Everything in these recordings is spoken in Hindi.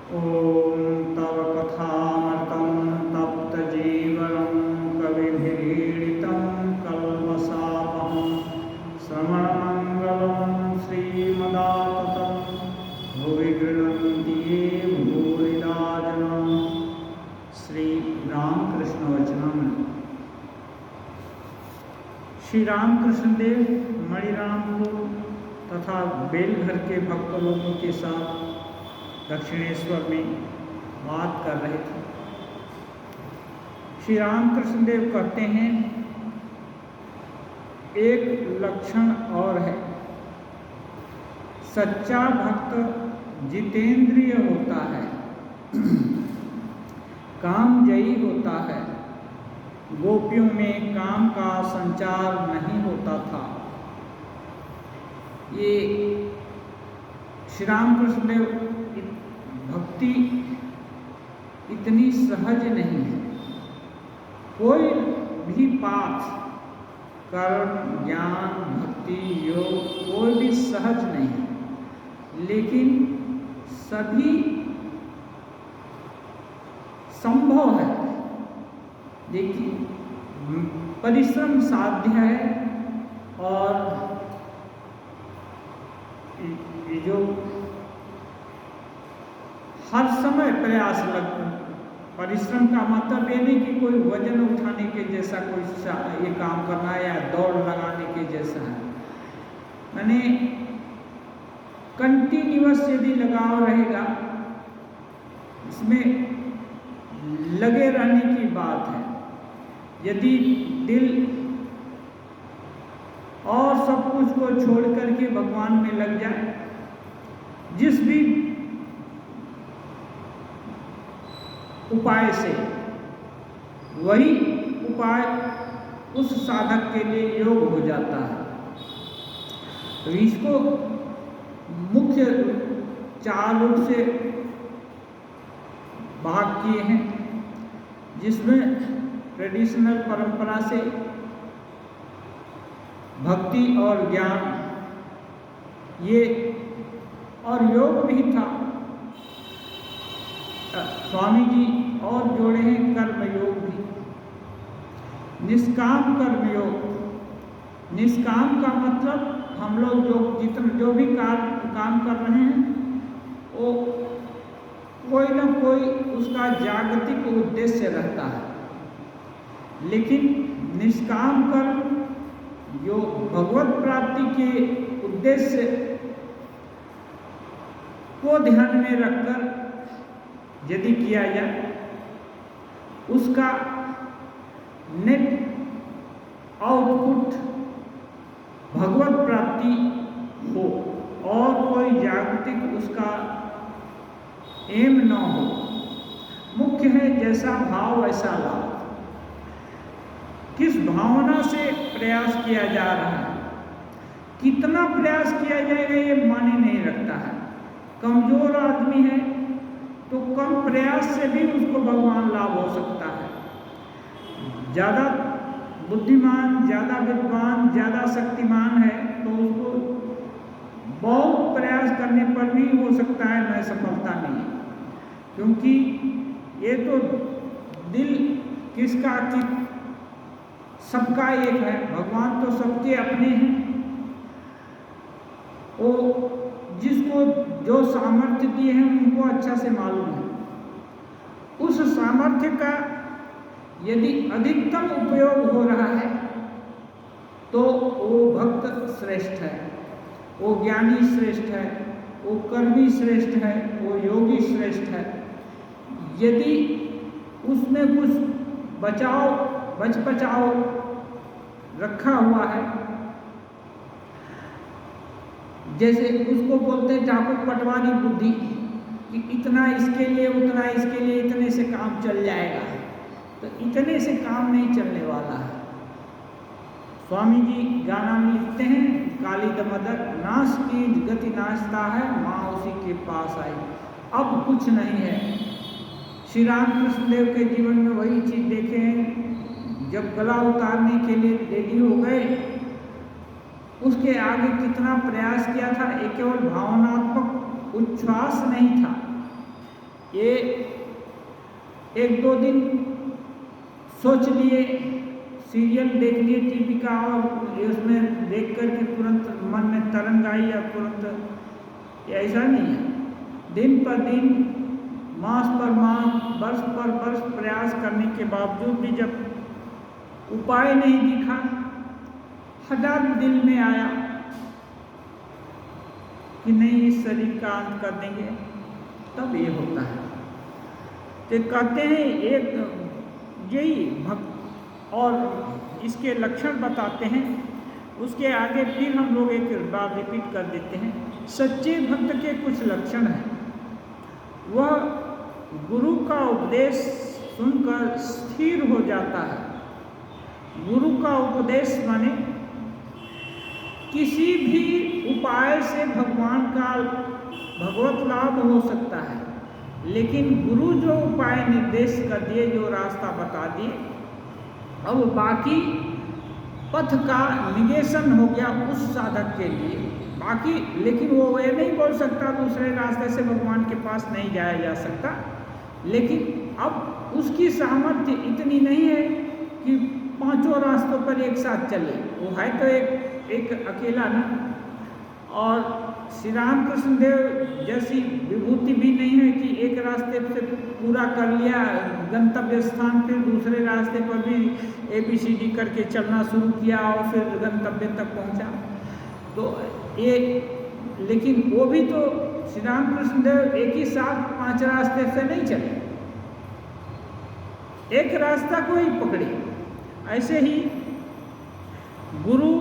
ॐ तव कथामृतं तप्तजीवनं कविभिरीडितं कल्मषापहं श्रवणमङ्गलं श्रीमदाततं भुवि गृह्णन्ति ये भूरिदा जना। श्री रामकृष्ण वचनम। श्री रामकृष्ण देव मणिरामपुर तथा बेलघर के भक्त लोगों के साथ दक्षिणेश्वर में बात कर रहे थे। श्री रामकृष्ण देव कहते हैं, एक लक्षण और है, सच्चा भक्त जितेंद्रिय होता है, कामजयी होता है। गोपियों में काम का संचार नहीं होता था। ये श्री रामकृष्ण देव भक्ति इतनी सहज नहीं है। कोई भी पाठ, कर्म, ज्ञान, भक्ति, योग कोई भी सहज नहीं है, लेकिन सभी संभव है। देखिए, परिश्रम साध्य है और जो हर समय प्रयास लगता है। परिश्रम का मतलब ये नहीं कि कोई वजन उठाने के जैसा कोई ये काम करना है या दौड़ लगाने के जैसा है। यानी कंटिन्यूअस यदि लगाव रहेगा, इसमें लगे रहने की बात है। यदि दिल और सब कुछ को छोड़ करके भगवान में लग जाए, जिस भी उपाय से, वही उपाय उस साधक के लिए योग हो जाता है। तो इसको मुख्य 4 रूप से भाग किए हैं, जिसमें ट्रेडिशनल परंपरा से भक्ति और ज्ञान ये और योग भी था। स्वामी जी और जोड़े हैं कर्मयोग भी, निष्काम कर्मयोग। निष्काम का मतलब हम लोग जो भी काम कर रहे हैं, वो कोई ना कोई उसका जागतिक उद्देश्य रहता है। लेकिन निष्काम कर्म जो भगवत प्राप्ति के उद्देश्य को ध्यान में रखकर यदि किया जाए, उसका नेट आउटपुट भगवत प्राप्ति हो और कोई जागतिक उसका एम न हो। मुख्य है जैसा भाव वैसा लाभ। किस भावना से प्रयास किया जा रहा है, कितना प्रयास किया जाएगा ये माने नहीं रखता है। कमजोर आदमी है तो कम प्रयास से भी उसको भगवान लाभ हो सकता है। ज़्यादा बुद्धिमान, ज़्यादा विद्वान, ज़्यादा शक्तिमान है तो उसको बहुत प्रयास करने पर भी हो सकता है मैं सफलता नहीं, क्योंकि ये तो दिल किसका कि सबका एक है। भगवान तो सबके अपने हैं। वो जिसको जो सामर्थ्य दिए हैं उनको अच्छा से मालूम है। उस सामर्थ्य का यदि अधिकतम उपयोग हो रहा है तो वो भक्त श्रेष्ठ है, वो ज्ञानी श्रेष्ठ है, वो कर्मी श्रेष्ठ है, वो योगी श्रेष्ठ है। यदि उसमें कुछ बचाव रखा हुआ है, जैसे उसको बोलते हैं ठाकुर पटवारी बुद्धि, कि इतना इसके लिए, उतना इसके लिए, इतने से काम चल जाएगा, तो इतने से काम नहीं चलने वाला है। स्वामी जी गाना में लिखते हैं, काली दमदर नाश की गति नाचता है, माँ उसी के पास आई। अब कुछ नहीं है। श्री रामकृष्ण देव के जीवन में वही चीज देखे हैं। जब गला उतारने के लिए रेडी हो गए, उसके आगे कितना प्रयास किया था। एक केवल भावनात्मक उच्छ्वास नहीं था, ये एक दो दिन सोच लिए, सीरियल देख लिए टीवी का, और उसमें देख कर के तुरंत मन में तरंग आई या तुरंत, ऐसा नहीं है। दिन पर दिन, मास पर मास, वर्ष पर वर्ष प्रयास करने के बावजूद भी जब उपाय नहीं दिखा, हठात दिल में आया कि नहीं, इस शरीर का अंत कर देंगे, तब ये होता है। तो कहते हैं एक यही भक्त, और इसके लक्षण बताते हैं। उसके आगे फिर हम लोग एक बार रिपीट कर देते हैं। सच्चे भक्त के कुछ लक्षण हैं। वह गुरु का उपदेश सुनकर स्थिर हो जाता है। गुरु का उपदेश माने किसी भी उपाय से भगवान का भगवत लाभ हो सकता है, लेकिन गुरु जो उपाय निर्देश कर दिए, जो रास्ता बता दिए, अब बाकी पथ का निगेशन हो गया उस साधक के लिए। बाकी, लेकिन वो ये नहीं बोल सकता दूसरे रास्ते से भगवान के पास नहीं जाया जा सकता, लेकिन अब उसकी सामर्थ्य इतनी नहीं है कि पांचों रास्तों पर एक साथ चले। वो है तो एक अकेला ना, और श्री रामकृष्ण देव जैसी विभूति भी नहीं है कि एक रास्ते से पूरा कर लिया गंतव्य स्थान, फिर दूसरे रास्ते पर भी ABCD करके चलना शुरू किया और फिर गंतव्य तक पहुंचा। तो ये, लेकिन वो भी तो श्री रामकृष्ण देव एक ही साथ 5 रास्ते से नहीं चले, एक रास्ता को ही पकड़े। ऐसे ही गुरु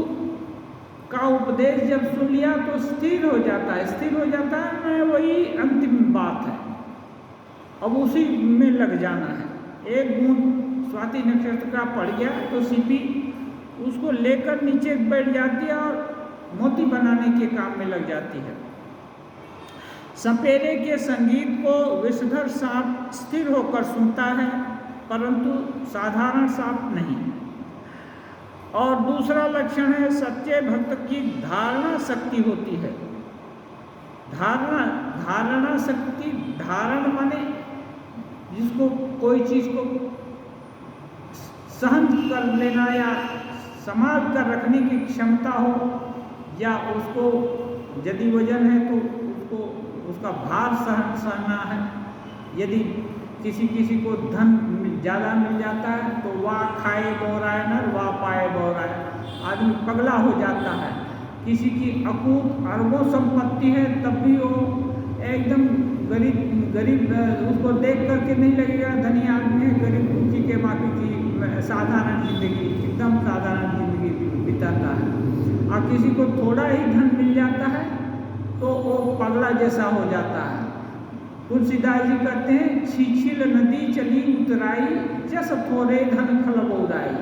का उपदेश जब सुन लिया तो स्थिर हो जाता है। स्थिर हो जाता है मैं, वही अंतिम बात है, अब उसी में लग जाना है। एक बूंद स्वाति नक्षत्र का पड़ गया तो सीपी उसको लेकर नीचे बैठ जाती है और मोती बनाने के काम में लग जाती है। सपेरे के संगीत को विषधर सांप स्थिर होकर सुनता है, परंतु साधारण सांप नहीं। और दूसरा लक्षण है, सच्चे भक्त की धारणा शक्ति होती है। धारणा शक्ति, धारण माने जिसको कोई चीज को सहन कर लेना या संभाल कर रखने की क्षमता हो, या उसको यदि वजन है तो उसको उसका भार सहना है। यदि किसी को धन ज़्यादा मिल जाता है तो वाह खाए बौराए नर, वाह पाए बौराए, आदमी पगला हो जाता है। किसी की अकूत अरबों संपत्ति है तब भी वो एकदम गरीब उसको देख करके नहीं लगेगा धनी आदमी है, गरीब दुखी के बाकी की साधारण जिंदगी, एकदम साधारण जिंदगी बिताता है। और किसी को थोड़ा ही धन मिल जाता है तो वो पगला जैसा हो जाता है। तुलसीदास जी कहते हैं, छीछिल नदी चली उतराई, जस थोड़े धन खल बौराई।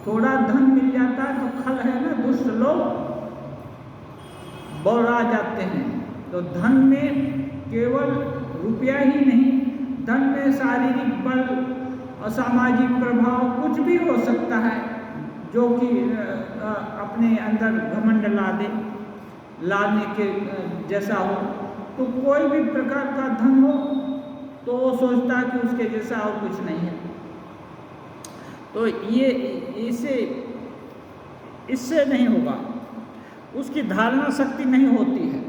थोड़ा धन मिल जाता है तो खल है ना, दुष्ट लोग बौरा जाते हैं। तो धन में केवल रुपया ही नहीं, धन में शारीरिक बल, असामाजिक प्रभाव कुछ भी हो सकता है जो कि अपने अंदर घमंड लाने के जैसा हो। तो कोई भी प्रकार का धन हो तो वो सोचता है कि उसके जैसा और कुछ नहीं है। तो ये इससे नहीं होगा, उसकी धारणा शक्ति नहीं होती है,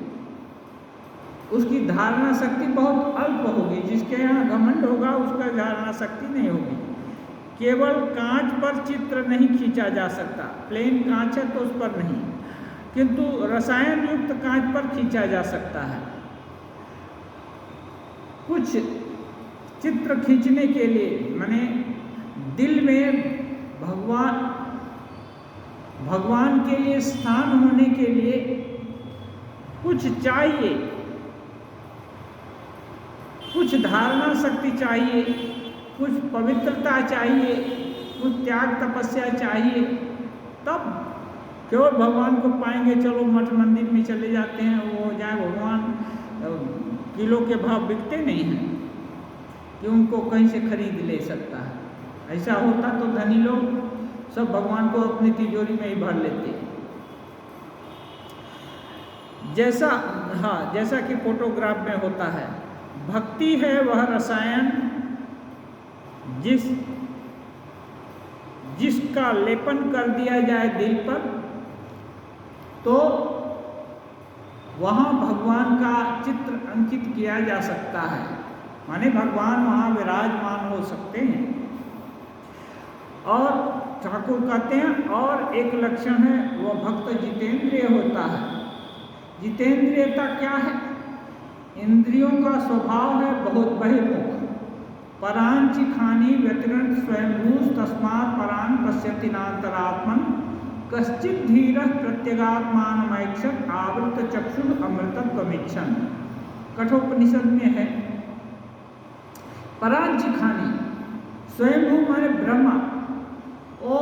उसकी धारणा शक्ति बहुत अल्प होगी। जिसके यहाँ घमंड होगा उसका धारणा शक्ति नहीं होगी। केवल कांच पर चित्र नहीं खींचा जा सकता, प्लेन कांच है तो उस पर नहीं, किंतु रसायन युक्त कांच पर खींचा जा सकता है। कुछ चित्र खींचने के लिए माने दिल में भगवान के लिए स्थान होने के लिए कुछ चाहिए, कुछ धारणा शक्ति चाहिए, कुछ पवित्रता चाहिए, कुछ त्याग तपस्या चाहिए, तब केवल भगवान को पाएंगे। चलो मठ मंदिर में चले जाते हैं, वो हो जाए, भगवान किलो के भाव बिकते नहीं हैं कि उनको कहीं से खरीद ले सकता है। ऐसा होता तो धनी लोग सब भगवान को अपनी तिजोरी में ही भर लेते। जैसा कि फोटोग्राफ में होता है, भक्ति है वह रसायन जिसका लेपन कर दिया जाए दिल पर, तो वहाँ भगवान का चित्र अंकित किया जा सकता है, माने भगवान वहाँ विराजमान हो सकते हैं। और ठाकुर कहते हैं और एक लक्षण है वह भक्त जितेंद्रिय होता है। जितेंद्रियता क्या है? इंद्रियों का स्वभाव है बहुत बहिर्मुख। परांचि खानी व्यतिरण स्वयंभूष तस्मात् परान पश्यति नान्तरात्मन कश्चित् धीरः प्रत्यगात्मानमैक्षत आवृत चक्षु अमृतत्वमिच्छन्। कठोपनिषद में है परांचि खानी, स्वयंभू माने ब्रह्मा, वो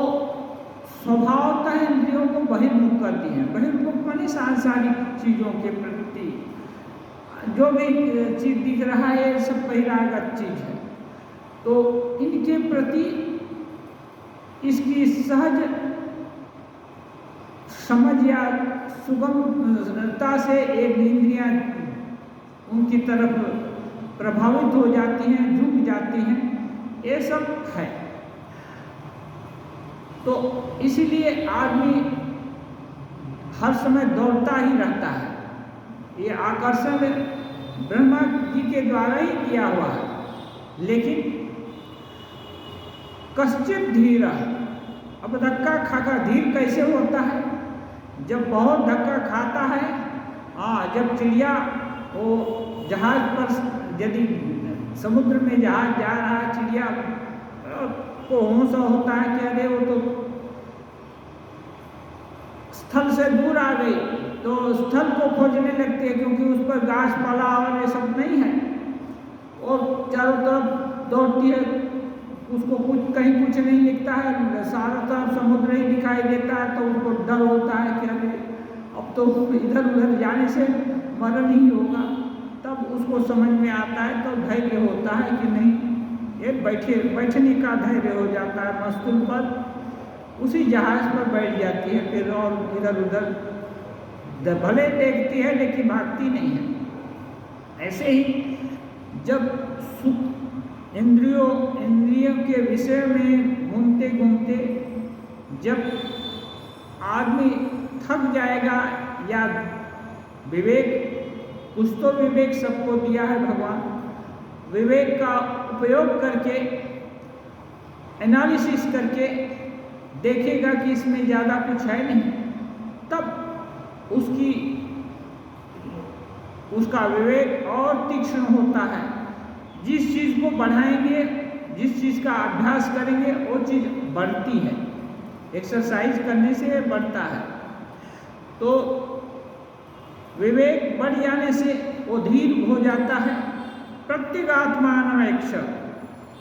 स्वभावतः इंद्रियों को बहिर्मुख करती हैं। बहिर्मुख माने सांसारिक चीज़ों के प्रति, जो भी चीज़ दिख रहा है ये सब बहिरागत चीज़ है, तो इनके प्रति इसकी सहज समझ या सुगमता से एक इंद्रियां उनकी तरफ प्रभावित हो जाती हैं, झुक जाती हैं, ये सब है। तो इसीलिए आदमी हर समय दौड़ता ही रहता है। ये आकर्षण ब्रह्मा जी के द्वारा ही किया हुआ है। लेकिन कश्चित् धीर, अब धक्का खाकर धीर कैसे होता है? जब बहुत धक्का खाता है, जब चिड़िया वो जहाज पर, यदि समुद्र में जहाज जा रहा है, चिड़िया को होश होता है कि अरे वो तो स्थल से दूर आ गई, तो स्थल को खोजने लगती है, क्योंकि उस पर घास पाला और ये सब नहीं है, और चारों तरफ दौड़ती है, उसको कहीं कुछ नहीं दिखता है, सारा तरफ समुद्र ही दिखाई देता है, तो उसको डर होता है कि अरे अब तो इधर उधर जाने से मरण ही होगा। तब उसको समझ में आता है, तो धैर्य होता है कि नहीं, ये बैठने का धैर्य हो जाता है, मस्तूल पर उसी जहाज पर बैठ जाती है फिर, और इधर उधर भले देखती है लेकिन भागती नहीं है। ऐसे ही जब सुख इंद्रियों के विषय में घूमते घूमते जब आदमी थक जाएगा, या विवेक, कुछ तो विवेक सबको दिया है भगवान, विवेक का उपयोग करके एनालिसिस करके देखेगा कि इसमें ज़्यादा कुछ है नहीं, तब उसका विवेक और तीक्ष्ण होता है। जिस चीज़ को बढ़ाएंगे, जिस चीज़ का अभ्यास करेंगे, वो चीज़ बढ़ती है, एक्सरसाइज करने से बढ़ता है। तो विवेक बढ़ जाने से वो धीर हो जाता है। प्रत्यगात्मानमैक्ष,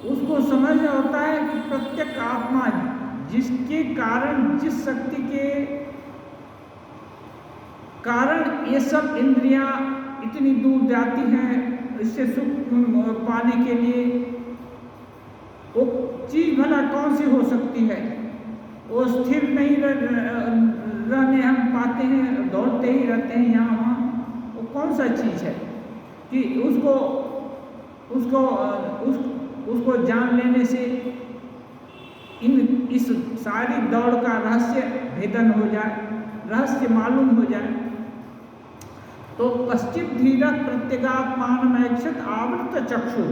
उसको समझ में होता है कि प्रत्येक आत्मा, जिसके कारण, जिस शक्ति के कारण ये सब इंद्रियां इतनी दूर जाती हैं इससे सुख पाने के लिए, वो चीज़ भला कौन सी हो सकती है? वो स्थिर नहीं रहने हम पाते हैं, दौड़ते ही रहते हैं यहाँ वहाँ। वो कौन सा चीज़ है कि उसको जान लेने से इस सारी दौड़ का रहस्य भेदन हो जाए, रहस्य मालूम हो जाए। तो कश्चित् धीरः प्रत्यगात्मानमैक्षत आवृत चक्षु,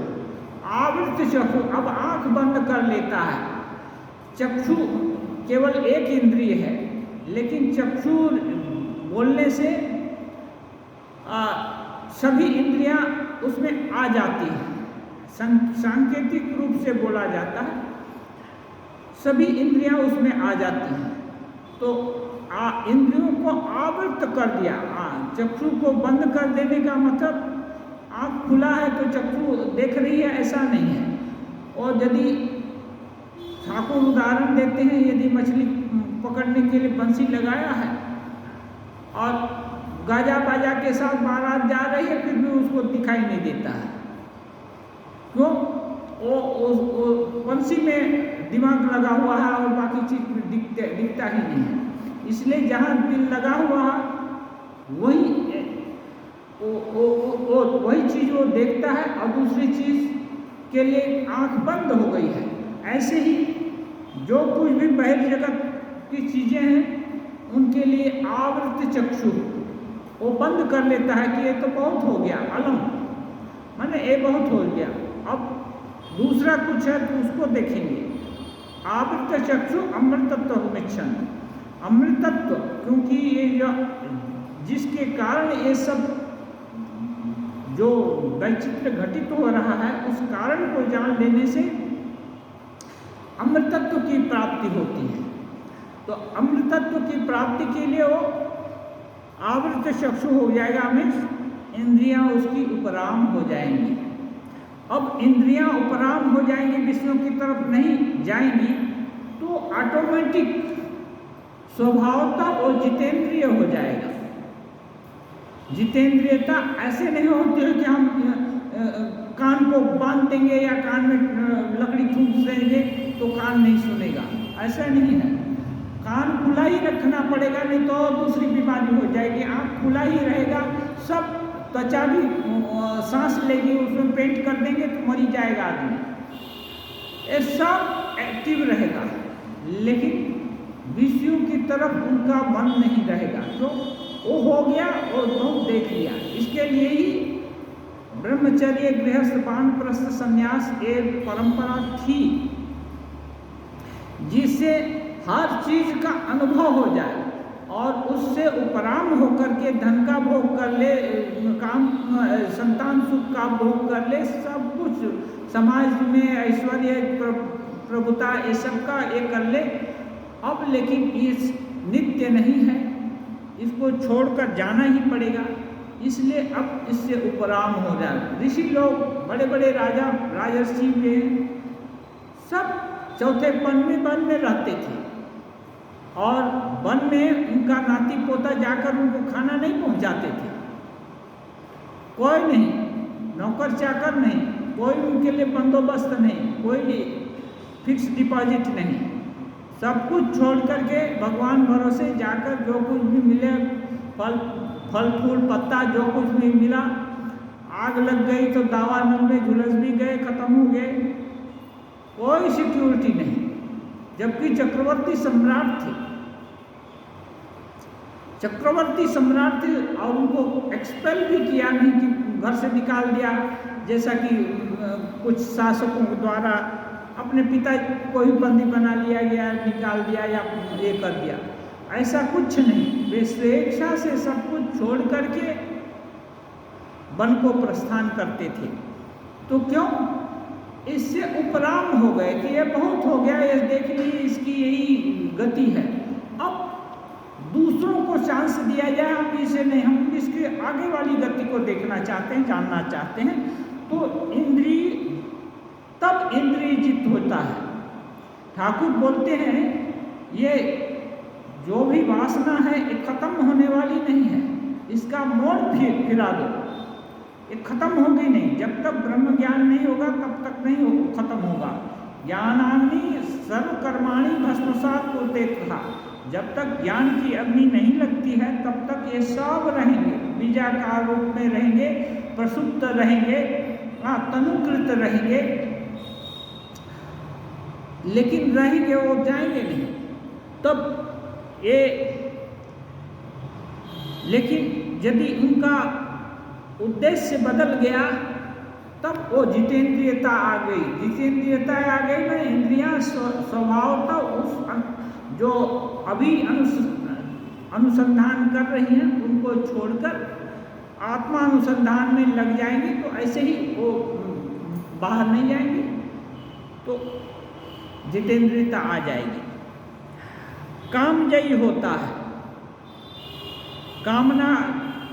अब आंख बंद कर लेता है। चक्षु केवल एक इंद्रिय है, लेकिन चक्षु बोलने से सभी इंद्रियां उसमें आ जाती हैं। सांकेतिक रूप से बोला जाता है, सभी इंद्रियां उसमें आ जाती हैं। तो इंद्रियों को आवृत कर दिया। चक्षु को बंद कर देने का मतलब आँख खुला है तो चक्षु देख रही है, ऐसा नहीं है। और यदि ठाकुर उदाहरण देते हैं, यदि मछली पकड़ने के लिए बंसी लगाया है और गाजा बाजा के साथ बारात जा रही है, फिर भी उसको दिखाई नहीं देता है। क्यों? वो बंसी में दिमाग लगा हुआ है और बाकी चीज दिखता ही नहीं है। इसलिए जहाँ दिल लगा हुआ है वही वही चीज़ वो देखता है और दूसरी चीज़ के लिए आंख बंद हो गई है। ऐसे ही जो कुछ भी बाहर जगत की चीज़ें हैं उनके लिए आवृत चक्षु वो बंद कर लेता है कि ये तो बहुत हो गया, अलम माने ये बहुत हो गया, अब दूसरा कुछ है तो उसको देखेंगे। आवृत चक्षु अमृतत्व मिच्छन, अमृतत्व, क्योंकि ये जो जिसके कारण ये सब जो वैचित्र घटित हो रहा है उस कारण को जान लेने से अमृतत्व की प्राप्ति होती है। तो अमृतत्व की प्राप्ति के लिए वो आवृत चक्षु हो जाएगा, मीन्स इंद्रियां उसकी उपराम हो जाएंगी। अब इंद्रियां उपराम हो जाएंगी, विषयों की तरफ नहीं जाएंगी, तो ऑटोमेटिक स्वभावता वो जितेंद्रिय हो जाएगा। जितेंद्रियता ऐसे नहीं होती है कि हम कान को बांध देंगे या कान में लकड़ी ठूंस देंगे तो कान नहीं सुनेगा, ऐसा नहीं है। कान खुला ही रखना पड़ेगा, नहीं तो दूसरी बीमारी हो जाएगी। आँख खुला ही रहेगा, सब त्वचा भी सांस लेगी, उसमें पेंट कर देंगे तो मरी जाएगा आदमी। ये सब एक्टिव रहेगा, लेकिन विषयों की तरफ उनका मन नहीं रहेगा। तो वो हो गया और बहुत देख लिया। इसके लिए ही ब्रह्मचर्य, गृहस्थ, वानप्रस्थ, संन्यास एक परंपरा थी, जिससे हर चीज का अनुभव हो जाए और उससे उपराम होकर के धन का भोग कर ले, काम संतान सुख का भोग कर ले, सब कुछ समाज में ऐश्वर्य प्रभुता ये सब का ये कर ले। अब लेकिन ये नित्य नहीं है, इसको छोड़कर जाना ही पड़ेगा, इसलिए अब इससे उपराम हो जाए। ऋषि लोग, बड़े बड़े राजा राजर्षि हुए, सब चौथे वन में रहते थे और वन में उनका नाती पोता जाकर उनको खाना नहीं पहुंचाते थे, कोई नहीं, नौकर चाकर नहीं, कोई उनके लिए बंदोबस्त नहीं, कोई फिक्स डिपॉजिट नहीं, सब कुछ छोड़ करके भगवान भरोसे जाकर जो कुछ भी मिले, फल फूल पत्ता जो कुछ भी मिला, आग लग गई तो दावानल में झुलस भी गए, खत्म हो गए, कोई सिक्योरिटी नहीं। जबकि चक्रवर्ती सम्राट थे, चक्रवर्ती सम्राट थे और उनको एक्सपेल भी किया नहीं कि घर से निकाल दिया, जैसा कि कुछ शासकों द्वारा अपने पिता को ही बंदी बना लिया गया, निकाल दिया या ये कर दिया, ऐसा कुछ नहीं। वे स्वेच्छा से सब कुछ छोड़ करके वन को प्रस्थान करते थे। तो क्यों? इससे उपराम हो गए कि ये बहुत हो गया, ये देख लीजिए इसकी यही गति है, अब दूसरों को चांस दिया जाए, हम इसे नहीं, हम इसके आगे वाली गति को देखना चाहते हैं, जानना चाहते हैं। तो इंद्रिय, तब इंद्रिय जित होता है। ठाकुर बोलते हैं ये जो भी वासना है ये खत्म होने वाली नहीं है, इसका मोड़ फिरा दो, ये खत्म होगी नहीं। जब तक ब्रह्म ज्ञान नहीं होगा तब तक नहीं खत्म होगा। ज्ञानाग्नि सर्वकर्माणि भस्मसात् कुरुते था। जब तक ज्ञान की अग्नि नहीं लगती है तब तक ये सब रहेंगे, बीजाकार रूप में रहेंगे, प्रसुप्त रहेंगे, तनुकृत रहेंगे, लेकिन रहेंगे वो जाएंगे नहीं। तब ये, लेकिन यदि उनका उद्देश्य बदल गया तब वो जितेंद्रियता आ गई। जितेंद्रियता आ गई में इंद्रियां स्वभावतः उस जो अभी अनुसंधान कर रही हैं उनको छोड़कर आत्मा अनुसंधान में लग जाएंगे, तो ऐसे ही वो बाहर नहीं जाएंगे, तो जितेंद्रियता आ जाएगी। कामजयी होता है,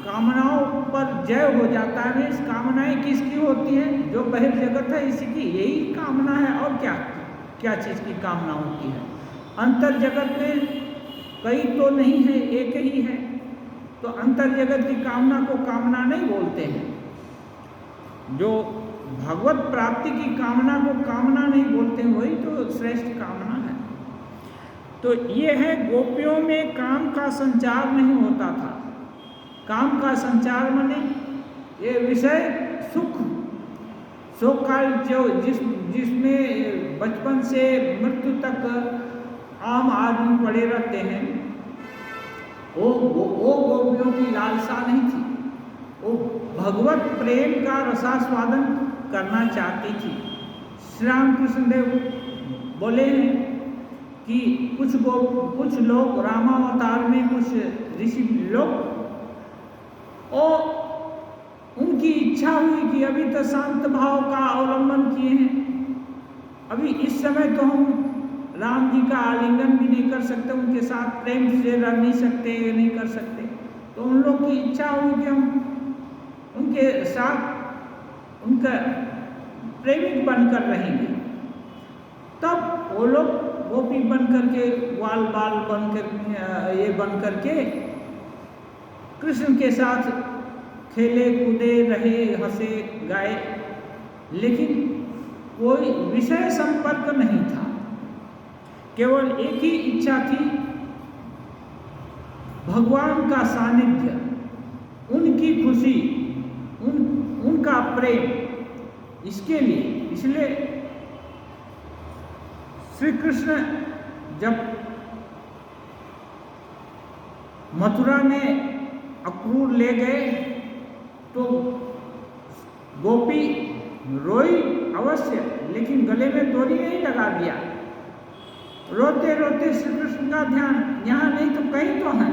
कामनाओं पर जय हो जाता है। इस कामनाएं किसकी होती हैं? जो बहिर्जगत है इसी की, यही कामना है। और क्या चीज़ की कामना होती है? अंतर जगत में कई तो नहीं है, एक ही है, तो अंतर जगत की कामना को कामना नहीं बोलते हैं। जो भगवत प्राप्ति की कामना को कामना नहीं बोलते, वही तो श्रेष्ठ कामना है। तो ये है, गोपियों में काम का संचार नहीं होता था। काम का संचार माने ये विषय सुख काल जो जिसमें बचपन से मृत्यु तक आम आदमी पड़े रहते हैं, वो गोपियों की लालसा नहीं थी। वो भगवत प्रेम का रसास्वादन करना चाहती थी। श्री रामकृष्ण देव बोले हैं कि कुछ लोग रामावतार में, कुछ ऋषि लोग, और उनकी इच्छा हुई कि अभी तो शांत भाव का अवलंबन किए हैं, अभी इस समय तो हम राम जी का आलिंगन भी नहीं कर सकते, उनके साथ प्रेम से रह नहीं सकते, नहीं कर सकते। तो उन लोग की इच्छा हुई कि हम उनके साथ उनका प्रेमिक बनकर रहेंगे। तब वो लोग गोपी बन करके, ग्वाल बाल बनकर, ये बन करके कृष्ण के साथ खेले कूदे रहे, हंसे गाए, लेकिन कोई विषय संपर्क नहीं था। केवल एक ही इच्छा थी, भगवान का सानिध्य, उनकी खुशी, उनका प्रेम। इसके लिए, इसलिए श्री कृष्ण जब मथुरा में अक्रूर ले गए तो गोपी रोई अवश्य, लेकिन गले में डोरी नहीं लगा दिया। रोते रोते श्री कृष्ण का ध्यान यहाँ नहीं तो कहीं तो है,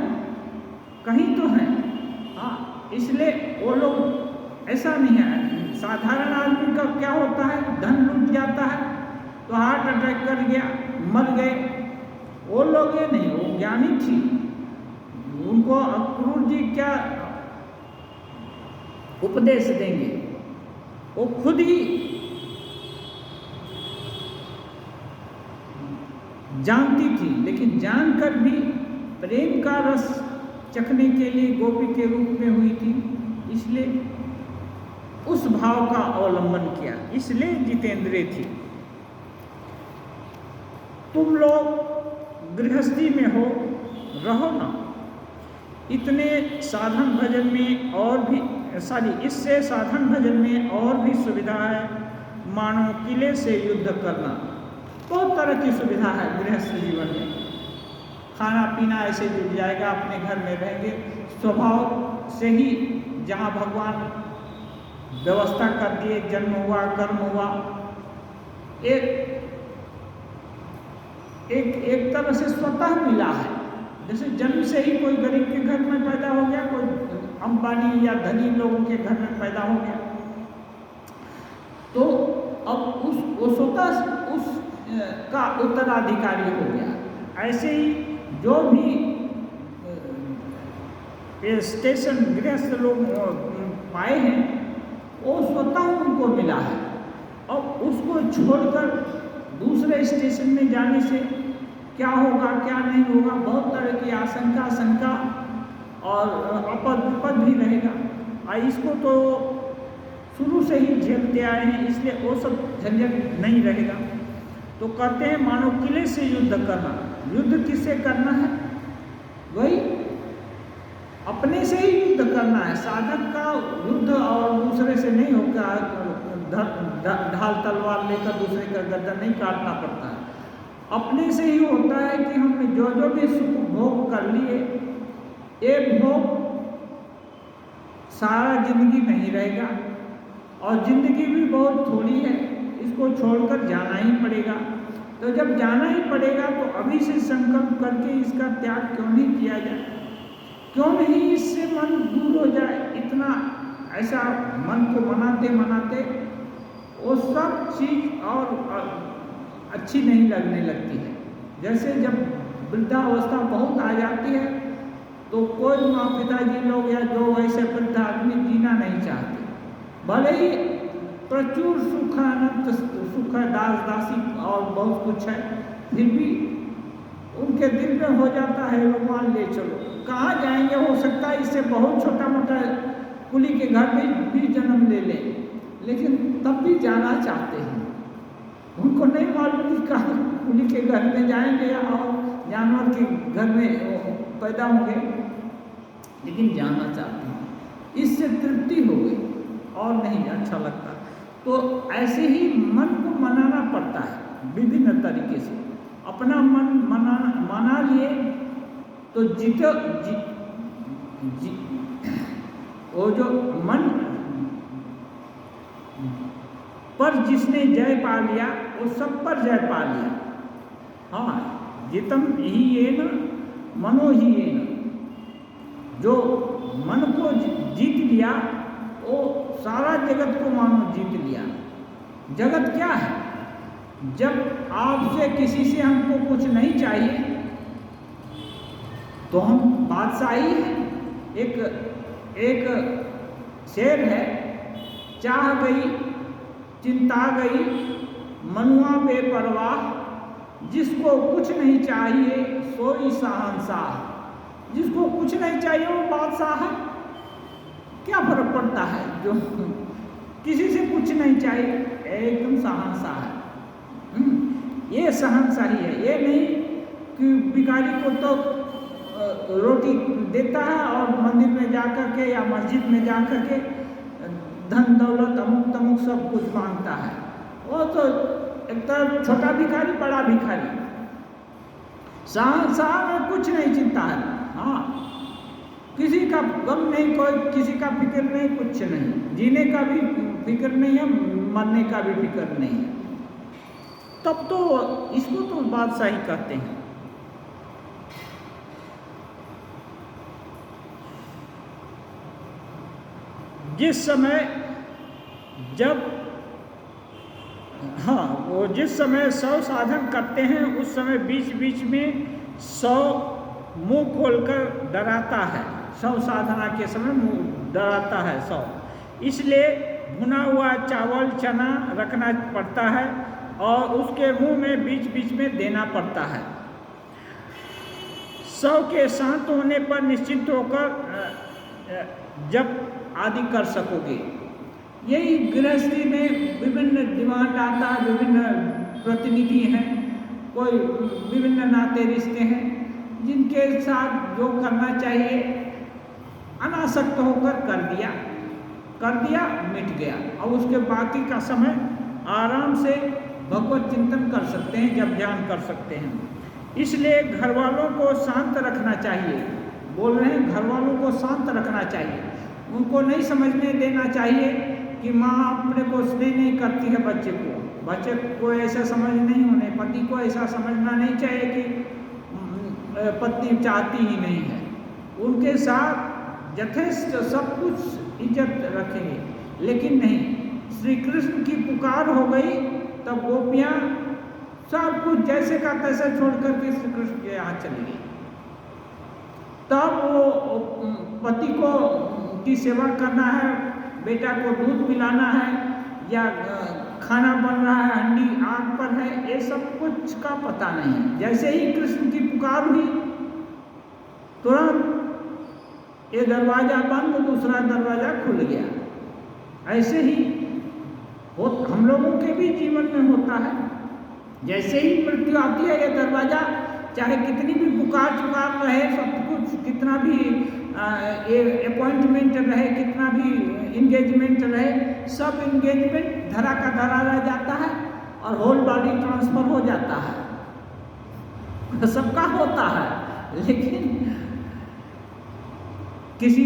कहीं तो है। हाँ, इसलिए वो लोग, ऐसा नहीं है। साधारण आदमी का क्या होता है, धन लूट जाता है तो हार्ट अटैक कर गया, मर गए। वो लोग ये नहीं, वो ज्ञानी थी। उनको अक्रूर जी क्या उपदेश देंगे, वो खुद ही जानती थी, लेकिन जानकर भी प्रेम का रस चखने के लिए गोपी के रूप में हुई थी, इसलिए उस भाव का अवलंबन किया, इसलिए जितेंद्रिय थी। तुम लोग गृहस्थी में हो, रहो ना। इतने साधन भजन में और भी इससे साधन भजन में और भी सुविधा है। मानो किले से युद्ध करना, बहुत तरह की सुविधा है गृहस्थ जीवन में। खाना पीना ऐसे जुट जाएगा, अपने घर में रहेंगे, स्वभाव से ही जहाँ भगवान व्यवस्था कर दिए, जन्म हुआ, कर्म हुआ, एक तरह से स्वतः मिला है। जैसे जन्म से ही कोई गरीब के घर में पैदा हो गया, कोई अंबानी या धनी लोगों के घर में पैदा हो गया, तो अब वो स्वतः उस का उत्तराधिकारी हो गया। ऐसे ही जो भी स्टेशन गृहस्थ लोग पाए हैं, वो स्वतः उनको मिला है। अब उसको छोड़कर दूसरे स्टेशन में जाने से क्या होगा, क्या नहीं होगा, बहुत तरह की आशंका, शंका और अपद विपद भी रहेगा। इसको तो शुरू से ही झेलते आए हैं, इसलिए वो सब झंझट नहीं रहेगा। तो कहते हैं मानो किले से युद्ध करना। युद्ध किससे करना है? वही अपने से ही युद्ध करना है। साधक का युद्ध और दूसरे से नहीं होगा, ढाल तलवार लेकर दूसरे का गर्दन नहीं काटना पड़ता है। अपने से ही होता है कि हमने जो भी सुख भोग कर लिए, एक भोग सारा जिंदगी नहीं रहेगा, और जिंदगी भी बहुत थोड़ी है, इसको छोड़कर जाना ही पड़ेगा। तो जब जाना ही पड़ेगा तो अभी से संकल्प करके इसका त्याग क्यों नहीं किया जाए, क्यों नहीं इससे मन दूर हो जाए। इतना ऐसा मन को मनाते मनाते वो सब चीज और अच्छी नहीं लगने लगती है। जैसे जब वृद्धावस्था बहुत आ जाती है तो कोई माँ पिताजी लोग या जो वैसे वृद्ध आदमी जीना नहीं चाहते, भले ही प्रचुर सुख, अनंत सुख है, दास दासी और बहुत कुछ है, फिर भी उनके दिल में हो जाता है भगवान ले चलो। कहाँ जाएंगे? हो सकता है इससे बहुत छोटा मोटा कुली के घर में भी जन्म ले लें, लेकिन तब भी जाना चाहते हैं। उनको नहीं मालूम कि कहाँ कुली के घर में जाएंगे या और जानवर के घर में पैदा होंगे, लेकिन जाना चाहते हैं। इससे तृप्ति हो गई। और नहीं अच्छा लगता। तो ऐसे ही मन को मनाना पड़ता है विभिन्न तरीके से। अपना मन मना लिए तो वो जो मन पर जिसने जय पा लिया वो सब पर जय पा लिया। हाँ, जितम ही ये न मनो ही ये न, जो मन को जीत लिया वो सारा जगत को मानो जीत लिया। जगत क्या है? जब आपसे किसी से हमको कुछ नहीं चाहिए तो हम बादशाही है। एक शेर है, चाह गई चिंता गई मनुआ बेपरवाह, जिसको कुछ नहीं चाहिए सोई शहंशाह। जिसको कुछ नहीं चाहिए वो बादशाह है। क्या फर्क पड़ता है? जो किसी से कुछ नहीं चाहिए एकदम शहंशाह है। ये शहंशाही है। ये नहीं कि भिखारी को तो रोटी देता है और मंदिर में जाकर के या मस्जिद में जाकर के धन दौलत अमुक तमुक सब कुछ मांगता है। वो तो एक तरफ छोटा भिखारी बड़ा भिखारी, शहंशाह में कुछ नहीं चिंता है। हाँ, किसी का गम नहीं, कोई किसी का फिक्र नहीं, कुछ नहीं, जीने का भी फिक्र नहीं है, मरने का भी फिक्र नहीं है। तब तो इसको तो बादशाही कहते हैं। जिस समय जब वो जिस समय 100 साधन करते हैं उस समय बीच बीच में 100 मुंह खोलकर डराता है। 100 साधना के समय मुंह डराता है 100। इसलिए भुना हुआ चावल चना रखना पड़ता है और उसके मुंह में बीच बीच में देना पड़ता है। 100 के शांत होने पर निश्चिंत होकर जब आदि कर सकोगे। यही गृहस्थी में विभिन्न डिमांड आता है, विभिन्न प्रतिनिधि हैं, कोई विभिन्न नाते रिश्ते हैं जिनके साथ जो करना चाहिए अनासक्त होकर कर दिया मिट गया। और उसके बाकी का समय आराम से भगवत चिंतन कर सकते हैं, जब ध्यान कर सकते हैं। इसलिए घर वालों को शांत रखना चाहिए। बोल रहे हैं, घर वालों को शांत रखना चाहिए। उनको नहीं समझने देना चाहिए कि माँ अपने को स्नेह नहीं करती है बच्चे को ऐसा समझ नहीं होने, पति को ऐसा समझना नहीं चाहिए कि पत्नी चाहती ही नहीं है। उनके साथ यथेष्ट सब कुछ इज्जत रखेंगे, लेकिन नहीं, श्री कृष्ण की पुकार हो गई तब गोपियाँ सब कुछ जैसे का तैसे छोड़ करके श्री कृष्ण के यहाँ चली गई। तब वो पति को की सेवा करना है, बेटा को दूध पिलाना है या खाना बन रहा है, हंडी आग पर है, ये सब कुछ का पता नहीं है। जैसे ही कृष्ण की पुकार हुई तुरंत ये दरवाजा बंद, दूसरा दरवाजा खुल गया। ऐसे ही हम लोगों के भी जीवन में होता है। जैसे ही मृत्यु आती है ये दरवाजा, चाहे कितनी भी पुकार रहे, सब कुछ कितना भी अपॉइंटमेंट रहे, कितना भी इंगेजमेंट रहे, सब इंगेजमेंट धरा का धरा रह जाता है और होल बॉडी ट्रांसफर हो जाता है। सबका होता है, लेकिन किसी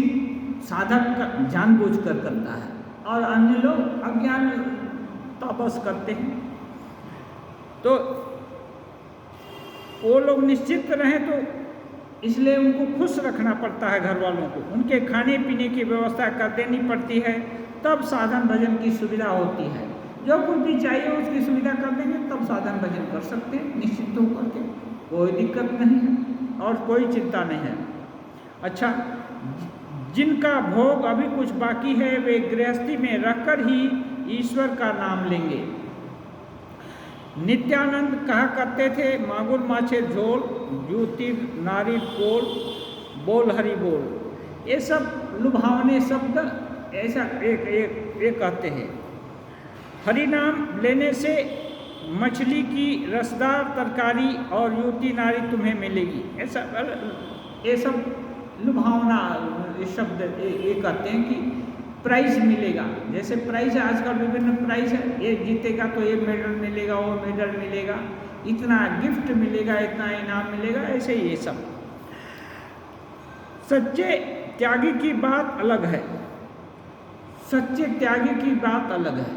साधक जानबूझकर करता है और अन्य लोग अज्ञान तापस करते हैं। तो वो लोग निश्चित रहें तो इसलिए उनको खुश रखना पड़ता है। घर वालों को उनके खाने पीने की व्यवस्था कर देनी पड़ती है, तब साधन भजन की सुविधा होती है। जो कुछ भी चाहिए उसकी सुविधा कर देंगे तब साधन भजन कर सकते हैं निश्चित होकर के, कोई दिक्कत नहीं है और कोई चिंता नहीं है। अच्छा, जिनका भोग अभी कुछ बाकी है वे गृहस्थी में रहकर ही ईश्वर का नाम लेंगे। नित्यानंद कहा करते थे, मागुर माछे झोल, जूती नारी बोल, बोल हरि बोल। ये सब लुभावने शब्द ऐसा एक कहते हैं। हरि नाम लेने से मछली की रसदार तरकारी और युवती नारी तुम्हें मिलेगी। ऐसा ये सब लुभावना शब्द ये कहते हैं कि प्राइज मिलेगा। जैसे प्राइज आजकल विभिन्न प्राइज है, ये जीतेगा तो ये मेडल मिलेगा, वो मेडल मिलेगा, इतना गिफ्ट मिलेगा, इतना इनाम मिलेगा, ऐसे ये सब। सच्चे त्यागी की बात अलग है, सच्चे त्यागी की बात अलग है।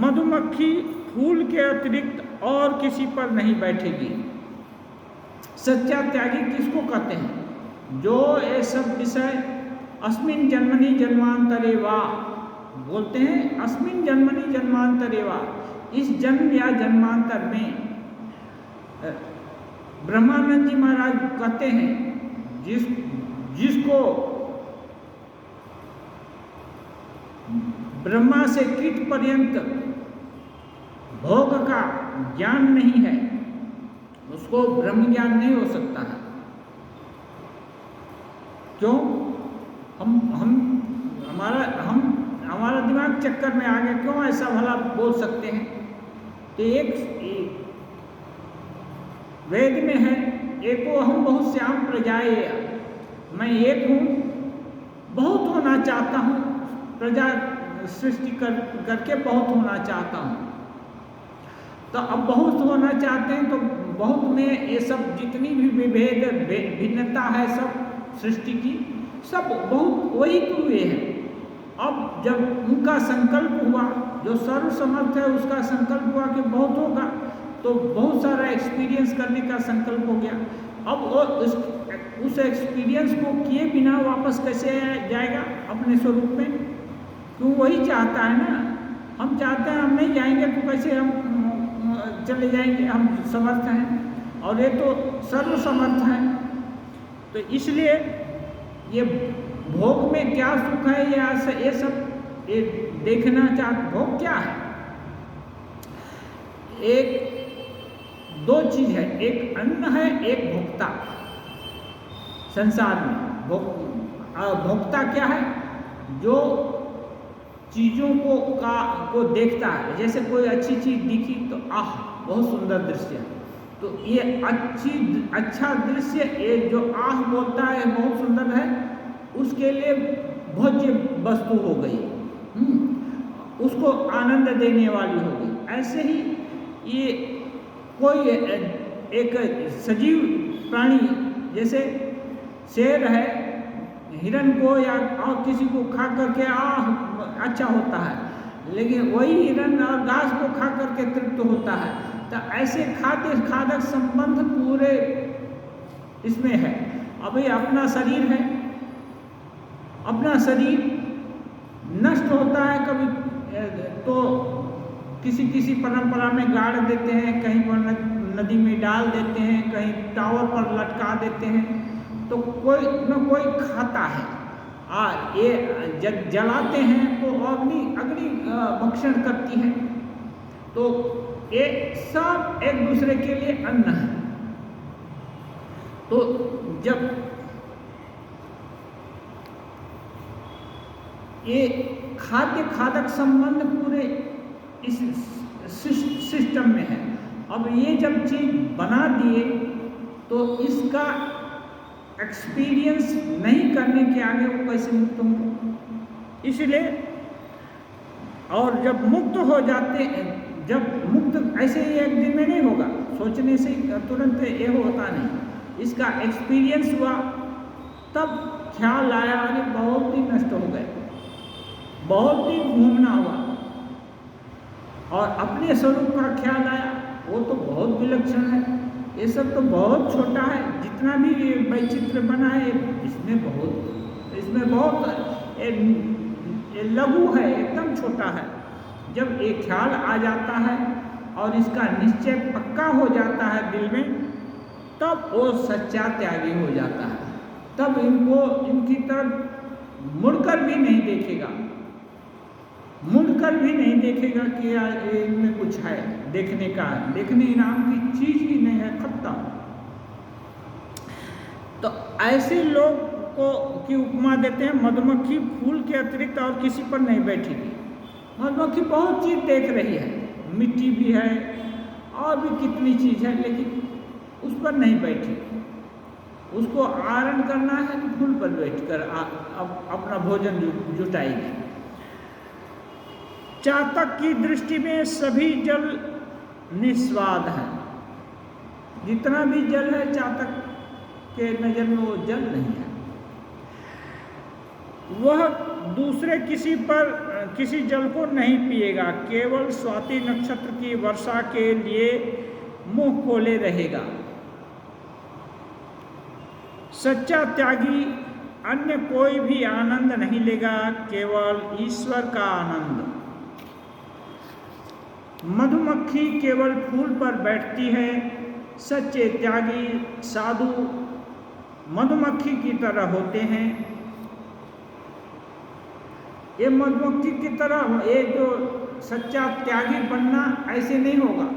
मधुमक्खी फूल के अतिरिक्त और किसी पर नहीं बैठेगी। सच्चा त्यागी किसको कहते हैं? जो ये सब विषय अस्मिन जन्मनि जन्मांतरे वा बोलते हैं, अस्मिन जन्मनि जन्मांतरे वा, इस जन्म या जन्मांतर में ब्रह्मानंद जी महाराज कहते हैं जिसको ब्रह्मा से कीट पर्यंत भोग का ज्ञान नहीं है, उसको ब्रह्म ज्ञान नहीं हो सकता है। क्यों? हमारा दिमाग चक्कर में आ गया, क्यों ऐसा भला बोल सकते हैं? तो एक वेद में है, एको हम बहुत श्याम प्रजाए, मैं एक हूँ, बहुत होना चाहता हूँ, प्रजा सृष्टि करके बहुत होना चाहता हूँ। तो अब बहुत होना चाहते हैं तो बहुत में ये सब जितनी भी विभेद भिन्नता है सब सृष्टि की, सब बहुत वही तो हुए हैं। अब जब उनका संकल्प हुआ, जो सर्वसमर्थ है उसका संकल्प हुआ कि बहुत होगा, तो बहुत सारा एक्सपीरियंस करने का संकल्प हो गया। अब वो उस एक्सपीरियंस को किए बिना वापस कैसे जाएगा अपने स्वरूप में? क्यों? वही चाहता है ना। हम चाहते हैं हम नहीं जाएंगे तो कैसे हम चले जाएंगे, हम समर्थ हैं और ये तो सर्वसमर्थ हैं। तो इसलिए ये भोग में क्या सुख है, ये सब ये देखना चाहते। भोग क्या है? एक दो चीज है, एक अन्न है, एक भोक्ता। संसार में भोक्ता क्या है? जो चीजों को देखता है। जैसे कोई अच्छी चीज दिखी तो आह बहुत सुंदर दृश्य है, तो ये अच्छा दृश्य, ये जो आह बोलता है बहुत सुंदर है, उसके लिए भोज्य वस्तु हो गई, उसको आनंद देने वाली हो गई। ऐसे ही ये कोई एक सजीव प्राणी, जैसे शेर है, हिरण को या और किसी को खा करके अच्छा होता है, लेकिन वही हिरण और घास को खा करके तृप्त होता है। तो ऐसे खाद्य खादक संबंध पूरे इसमें है। अभी अपना शरीर है, अपना शरीर नष्ट होता है कभी तो किसी परंपरा में गाड़ देते हैं, कहीं पर नदी में डाल देते हैं, कहीं टावर पर लटका देते हैं, तो कोई न कोई खाता है। और ये जलाते हैं तो अग्नि भक्षण करती है। तो ये सब एक दूसरे के लिए अन्न है। तो जब ये खाद्य खादक संबंध पूरे इस सिस्टम में है, अब ये जब चीज बना दिए तो इसका एक्सपीरियंस नहीं करने के आगे वो कैसे मुक्त होंगे? इसलिए और जब मुक्त हो जाते, जब मुक्त ऐसे ही एक दिन में नहीं होगा, सोचने से तुरंत ये होता नहीं। इसका एक्सपीरियंस हुआ तब ख्याल आया, अरे बहुत ही नष्ट हो गए, बहुत ही घूमना हुआ, और अपने स्वरूप का ख्याल आया, वो तो बहुत विलक्षण है, ये सब तो बहुत छोटा है, जितना भी वैचित्र बना है इसमें बहुत लघु है, एकदम छोटा है। जब एक ख्याल आ जाता है और इसका निश्चय पक्का हो जाता है दिल में, तब वो सच्चा त्यागी हो जाता है। तब इनकी तरफ मुड़कर भी नहीं देखेगा, मुड़कर भी नहीं देखेगा कि इनमें कुछ है देखने का, देखने नाम की चीज ही नहीं है, खत्म। तो ऐसे लोग को की उपमा देते हैं, मधुमक्खी फूल के अतिरिक्त और किसी पर नहीं बैठेगी। मधुमक्खी बहुत चीज देख रही है, मिट्टी भी है और भी कितनी चीज है, लेकिन उस पर नहीं बैठेगी। उसको आरण करना है तो फूल पर बैठकर अपना भोजन जुटाएगी। चातक की दृष्टि में सभी जल निस्वाद है। जितना भी जल है चातक के नजर में वो जल नहीं है। वह दूसरे किसी जल को नहीं पिएगा, केवल स्वाति नक्षत्र की वर्षा के लिए मुंह खोले रहेगा। सच्चा त्यागी अन्य कोई भी आनंद नहीं लेगा, केवल ईश्वर का आनंद। मधुमक्खी केवल फूल पर बैठती है, सच्चे त्यागी साधु मधुमक्खी की तरह होते हैं। ये मधुमक्खी की तरह, ये जो सच्चा त्यागी बनना ऐसे नहीं होगा।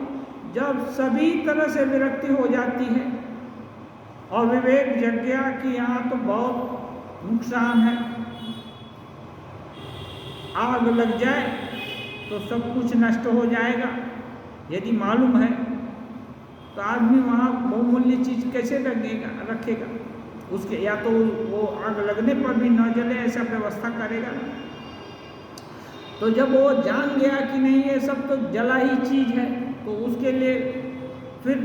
जब सभी तरह से विरक्ति हो जाती है और विवेक जग गया कि यहाँ तो बहुत नुकसान है, आग लग जाए तो सब कुछ नष्ट हो जाएगा, यदि मालूम है तो आदमी वहाँ बहुमूल्य चीज़ कैसे रखेगा। उसके या तो वो आग लगने पर भी न जले ऐसा व्यवस्था करेगा। तो जब वो जान गया कि नहीं ये सब तो जला ही चीज़ है, तो उसके लिए फिर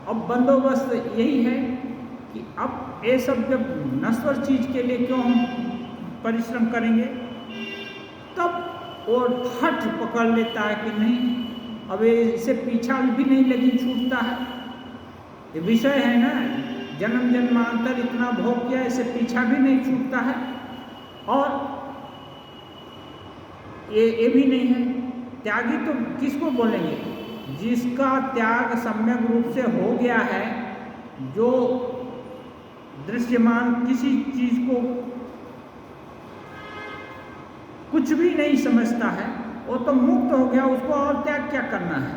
अब बंदोबस्त यही है कि अब ये सब जब नश्वर चीज़ के लिए क्यों हम परिश्रम करेंगे। तब वो हठ पकड़ लेता है कि नहीं, अब इससे पीछा भी नहीं लगी छूटता है। ये विषय है ना, जन्म जन्मांतर इतना भोग किया, इससे पीछा भी नहीं छूटता है। और ये भी नहीं है। त्यागी तो किसको बोलेंगे? जिसका त्याग सम्यक रूप से हो गया है, जो दृश्यमान किसी चीज को कुछ भी नहीं समझता है, वो तो मुक्त हो गया। उसको और त्याग क्या करना है?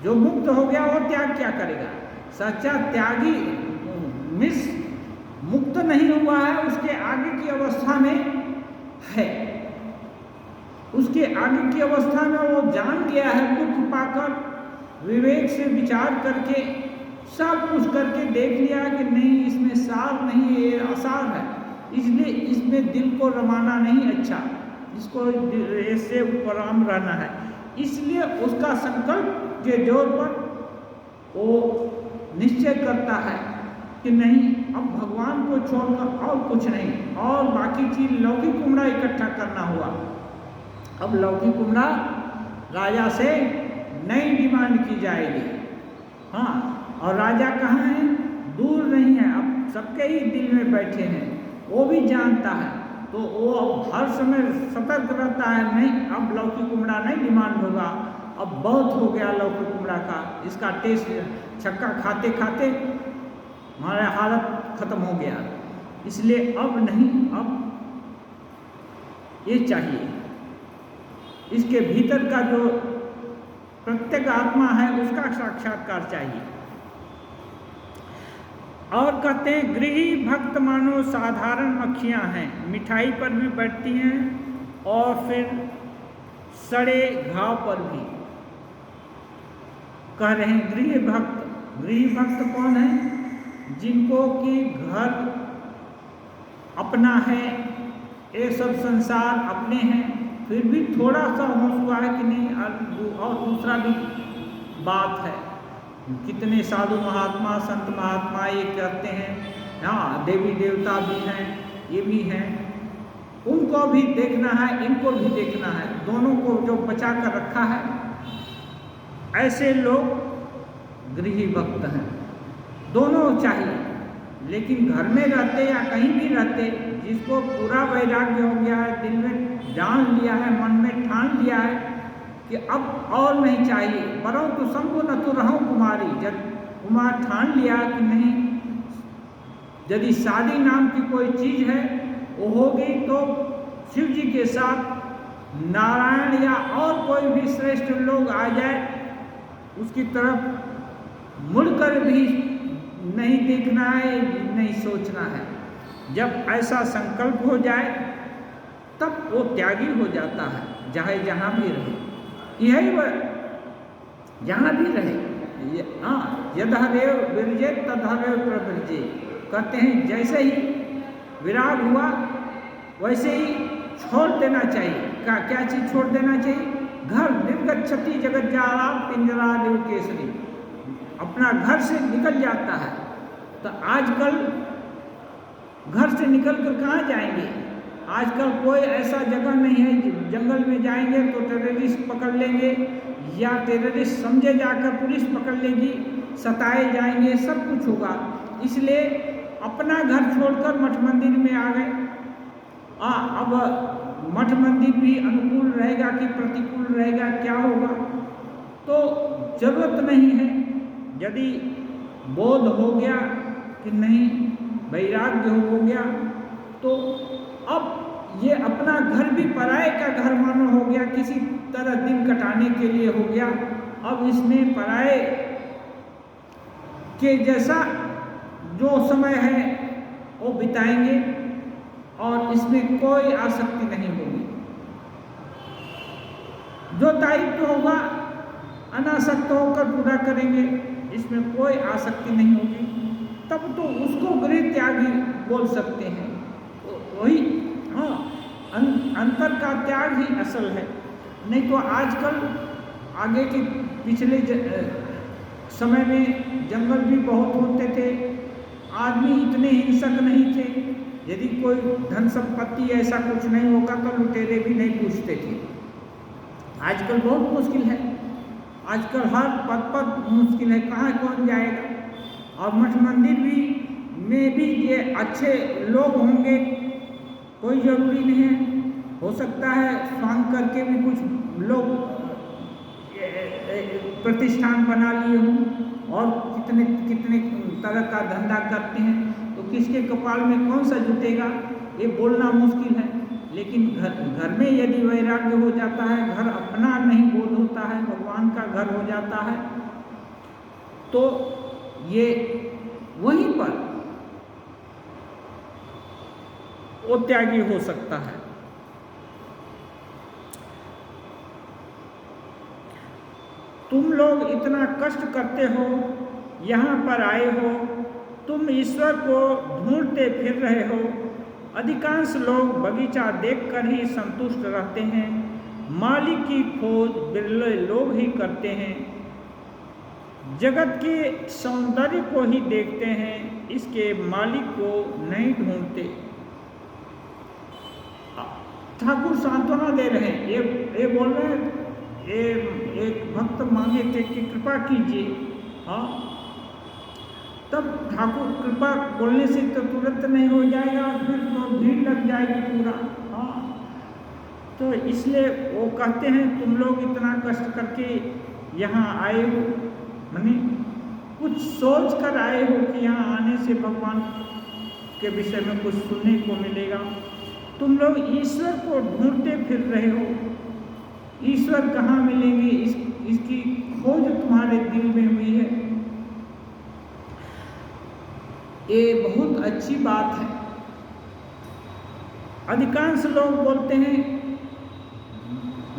जो मुक्त हो गया वो त्याग क्या करेगा? सच्चा त्यागी मुक्त नहीं हुआ है, उसके आगे की अवस्था में है। उसके आगे की अवस्था में वो जान गया है, दुख पाकर विवेक से विचार करके सब कुछ करके देख लिया कि नहीं, इसमें सार नहीं है, ये असार है, इसलिए इसमें दिल को रमाना नहीं अच्छा, इसको इससे उपराम रहना है। इसलिए उसका संकल्प के जोर पर वो निश्चय करता है कि नहीं, अब भगवान को छोड़कर और कुछ नहीं, और बाकी चीज लौकिक कुमड़ा इकट्ठा करना हुआ। अब लौकिक कुमड़ा राजा से नई डिमांड की जाएगी। हाँ, और राजा कहाँ है? दूर नहीं है, अब सबके ही दिल में बैठे हैं, वो भी जानता है। तो वो अब हर समय सतर्क रहता है, नहीं अब लौकी कुमड़ा नहीं डिमांड होगा, अब बहुत हो गया लौकी कुमड़ा का, इसका टेस्ट छक्का खाते खाते हमारा हालत खत्म हो गया, इसलिए अब नहीं, अब ये चाहिए। इसके भीतर का जो प्रत्येक आत्मा है उसका साक्षात्कार चाहिए। और कहते हैं गृही भक्त मानो साधारण मक्खियां हैं, मिठाई पर भी बैठती हैं और फिर सड़े घाव पर भी। कह रहे हैं गृही भक्त कौन है? जिनको कि घर अपना है, ये सब संसार अपने हैं, फिर भी थोड़ा सा होश हुआ है कि नहीं, और दूसरा भी बात है। कितने साधु महात्मा संत महात्मा ये कहते हैं, हाँ देवी देवता भी हैं, ये भी हैं, उनको भी देखना है, इनको भी देखना है, दोनों को जो बचा कर रखा है, ऐसे लोग गृही भक्त हैं। दोनों चाहिए, लेकिन घर में रहते या कहीं भी रहते, जिसको पूरा वैराग्य हो गया है, दिल में जान लिया है, मन में ठान लिया है कि अब और नहीं चाहिए, बरौ तो शंभु न तो रहूं कुमारी, जब कुमार ठान लिया कि नहीं, यदि शादी नाम की कोई चीज है वो होगी तो शिव जी के साथ नारायण या और कोई भी श्रेष्ठ लोग आ जाए, उसकी तरफ मुड़कर भी नहीं देखना है, नहीं सोचना है। जब ऐसा संकल्प हो जाए तब वो त्यागी हो जाता है, चाहे जहाँ भी रहे। यही वह जहाँ भी रहे, यदहरेव विरजेत तदहरेव प्रवृजे, कहते हैं जैसे ही विराग हुआ वैसे ही छोड़ देना चाहिए। क्या चीज़ छोड़ देना चाहिए? घर निर्गच्छति जगत जाला पिंजरा देव केसरी, अपना घर से निकल जाता है। तो आजकल घर से निकल कर कहाँ जाएंगे? आजकल कोई ऐसा जगह नहीं है, जंगल में जाएंगे तो टेररिस्ट पकड़ लेंगे या टेररिस्ट समझे जाकर पुलिस पकड़ लेगी, सताए जाएंगे, सब कुछ होगा। इसलिए अपना घर छोड़कर मठ मंदिर में आ गए। अब मठ मंदिर भी अनुकूल रहेगा कि प्रतिकूल रहेगा, क्या होगा? तो जरूरत नहीं है। यदि बोध हो गया कि नहीं, वैराग्य हो गया, तो अब ये अपना घर भी पराये का घर मानो हो गया, किसी तरह दिन कटाने के लिए हो गया। अब इसमें पराये के जैसा जो समय है वो बिताएंगे और इसमें कोई आसक्ति नहीं होगी। जो दायित्व होगा अनासक्त होकर पूरा करेंगे, इसमें कोई आसक्ति नहीं होगी, तब तो उसको गृह त्यागी बोल सकते हैं। वही अंतर का त्याग ही असल है। नहीं तो आजकल आगे के पिछले समय में जंगल भी बहुत होते थे, आदमी इतने हिंसक नहीं थे। यदि कोई धन संपत्ति ऐसा कुछ नहीं होगा तो लुटेरे भी नहीं पूछते थे। आजकल बहुत मुश्किल है, आजकल हर पद पर मुश्किल है, कहाँ कौन जाएगा? और मठ मंदिर में भी ये अच्छे लोग होंगे कोई ज़रूरी नहीं है। हो सकता है स्वांग करके भी कुछ लोग प्रतिष्ठान बना लिए हों और कितने कितने तरह का धंधा करते हैं, तो किसके कपाल में कौन सा जुटेगा ये बोलना मुश्किल है। लेकिन घर में यदि वैराग्य हो जाता है, घर अपना नहीं बोध होता है, भगवान का घर हो जाता है, तो ये वहीं पर वो त्यागी हो सकता है। तुम लोग इतना कष्ट करते हो, यहाँ पर आए हो, तुम ईश्वर को ढूंढते फिर रहे हो। अधिकांश लोग बगीचा देखकर ही संतुष्ट रहते हैं, मालिक की खोज बिरले लोग ही करते हैं। जगत के सौंदर्य को ही देखते हैं, इसके मालिक को नहीं ढूंढते। ठाकुर सांत्वना दे रहे हैं, ये बोल रहे हैं, एक भक्त मांगे थे कि कृपा कीजिए। हाँ, तब ठाकुर कृपा बोलने से तो तुरंत नहीं हो जाएगा, फिर तो भीड़ लग जाएगी पूरा। हाँ, तो इसलिए वो कहते हैं तुम लोग इतना कष्ट करके यहाँ आए हो, माने कुछ सोच कर आए हो कि यहाँ आने से भगवान के विषय में कुछ सुनने को मिलेगा। तुम लोग ईश्वर को ढूंढते फिर रहे हो, ईश्वर कहाँ मिलेंगे, इसकी खोज तुम्हारे दिल में हुई है। ये बहुत अच्छी बात है। अधिकांश लोग बोलते हैं